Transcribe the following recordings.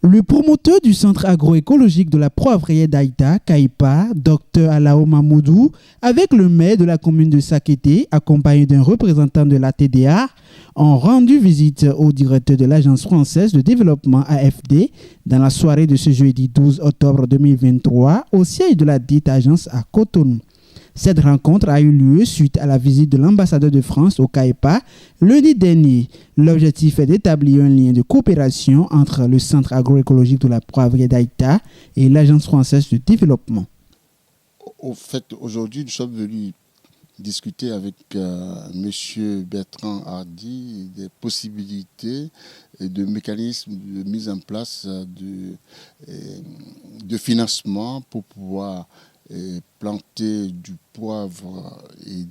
Le promoteur du centre agroécologique de la Poivrière d'Aïta, Kaipa, Dr Alao Mamoudou, avec le maire de la commune de Sakété, accompagné d'un représentant de la TDA, ont rendu visite au directeur de l'Agence française de développement AFD dans la soirée de ce jeudi 12 octobre 2023 au siège de la dite agence à Cotonou. Cette rencontre a eu lieu suite à la visite de l'ambassadeur de France au CAEPA lundi dernier. L'objectif est d'établir un lien de coopération entre le Centre agroécologique de la Poivrière d'Aïta et l'Agence française de développement. Au fait, aujourd'hui, nous sommes venus discuter avec M. Bertrand Hardy des possibilités et de mécanismes de mise en place de financement pour pouvoir planter du poivre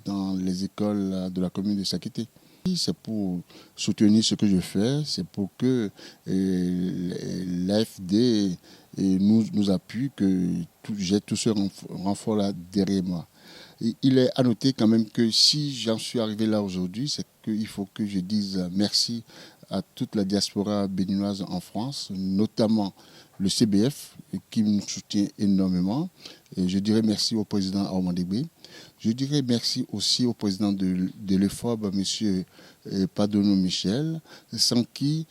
dans les écoles de la commune de Sakété. C'est pour soutenir ce que je fais, c'est pour que l'AFD nous appuie, que j'ai tout ce renfort-là derrière moi. Et il est à noter quand même que si j'en suis arrivé là aujourd'hui, c'est qu'il faut que je dise merci à toute la diaspora béninoise en France, notamment le CBF qui nous soutient énormément. Et je dirais merci au président Aoumandébé. Je dirais merci aussi au président de l'EFOB, M. Padono Michel, sans qui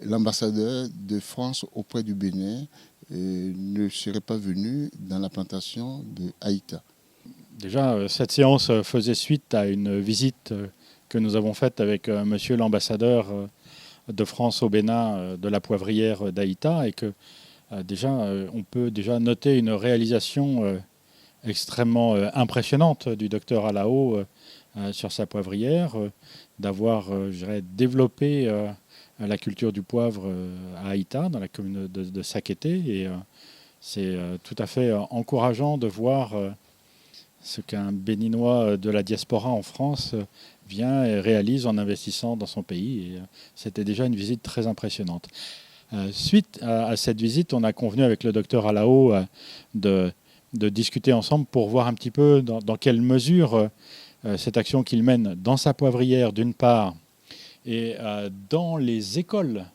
l'ambassadeur de France auprès du Bénin ne serait pas venu dans la plantation de Aïta. Déjà, cette séance faisait suite à une visite que nous avons faite avec monsieur l'ambassadeur de France au Bénin de la Poivrière d'Aïta et que on peut déjà noter une réalisation extrêmement impressionnante du docteur Alao sur sa poivrière, d'avoir développé la culture du poivre à Aïta, dans la commune de Sakété. Et c'est tout à fait encourageant de voir ce qu'un Béninois de la diaspora en France vient et réalise en investissant dans son pays. Et c'était déjà une visite très impressionnante. Suite à cette visite, on a convenu avec le docteur Alao de discuter ensemble pour voir un petit peu dans quelle mesure cette action qu'il mène dans sa poivrière d'une part et dans les écoles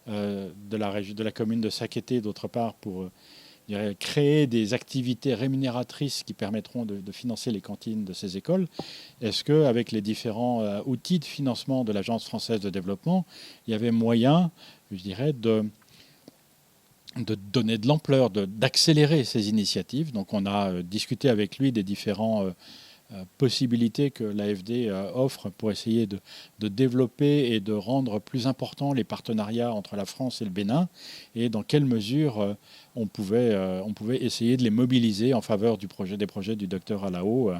de la commune de Sakété d'autre part pour créer des activités rémunératrices qui permettront de financer les cantines de ces écoles. Est-ce qu'avec les différents outils de financement de l'Agence française de développement, il y avait moyen, de donner de l'ampleur, d'accélérer ces initiatives? Donc on a discuté avec lui des différentes possibilités que l'AFD offre pour essayer de développer et de rendre plus importants les partenariats entre la France et le Bénin, et dans quelle mesure on pouvait essayer de les mobiliser en faveur des projets du docteur Alao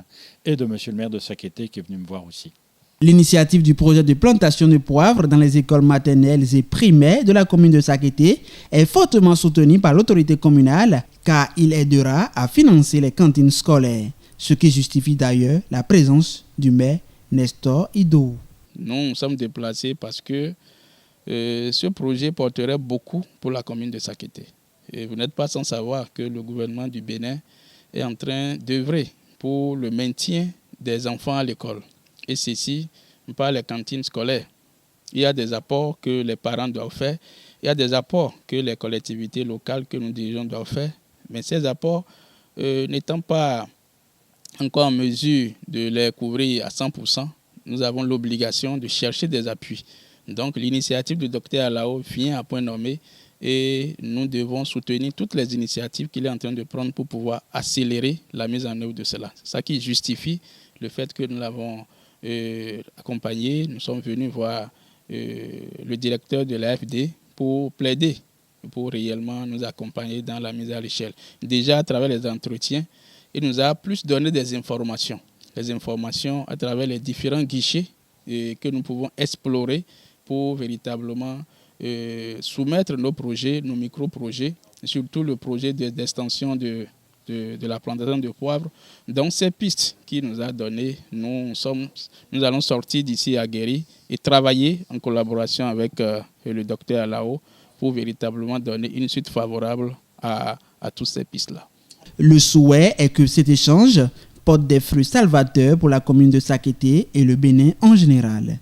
et de monsieur le maire de Sakété qui est venu me voir aussi. L'initiative du projet de plantation de poivre dans les écoles maternelles et primaires de la commune de Sakété est fortement soutenue par l'autorité communale car il aidera à financer les cantines scolaires, ce qui justifie d'ailleurs la présence du maire Nestor Ido. Nous sommes déplacés parce que ce projet porterait beaucoup pour la commune de Sakété. Et vous n'êtes pas sans savoir que le gouvernement du Bénin est en train d'œuvrer pour le maintien des enfants à l'école. Et ceci par les cantines scolaires. Il y a des apports que les parents doivent faire. Il y a des apports que les collectivités locales que nous dirigeons doivent faire. Mais ces apports n'étant pas encore en mesure de les couvrir à 100%, nous avons l'obligation de chercher des appuis. Donc l'initiative du docteur Alao vient à point nommé et nous devons soutenir toutes les initiatives qu'il est en train de prendre pour pouvoir accélérer la mise en œuvre de cela. C'est ça qui justifie le fait que nous l'avons accompagné. Nous sommes venus voir le directeur de l'AFD pour plaider, pour réellement nous accompagner dans la mise à l'échelle. Déjà à travers les entretiens, il nous a plus donné des informations. Les informations à travers les différents guichets que nous pouvons explorer pour véritablement soumettre nos projets, nos micro-projets, surtout le projet d'extension de la plantation de poivre. Donc ces pistes qu'il nous a données, nous allons sortir d'ici à Guéry et travailler en collaboration avec le docteur Alao pour véritablement donner une suite favorable à toutes ces pistes-là. Le souhait est que cet échange porte des fruits salvateurs pour la commune de Sakété et le Bénin en général.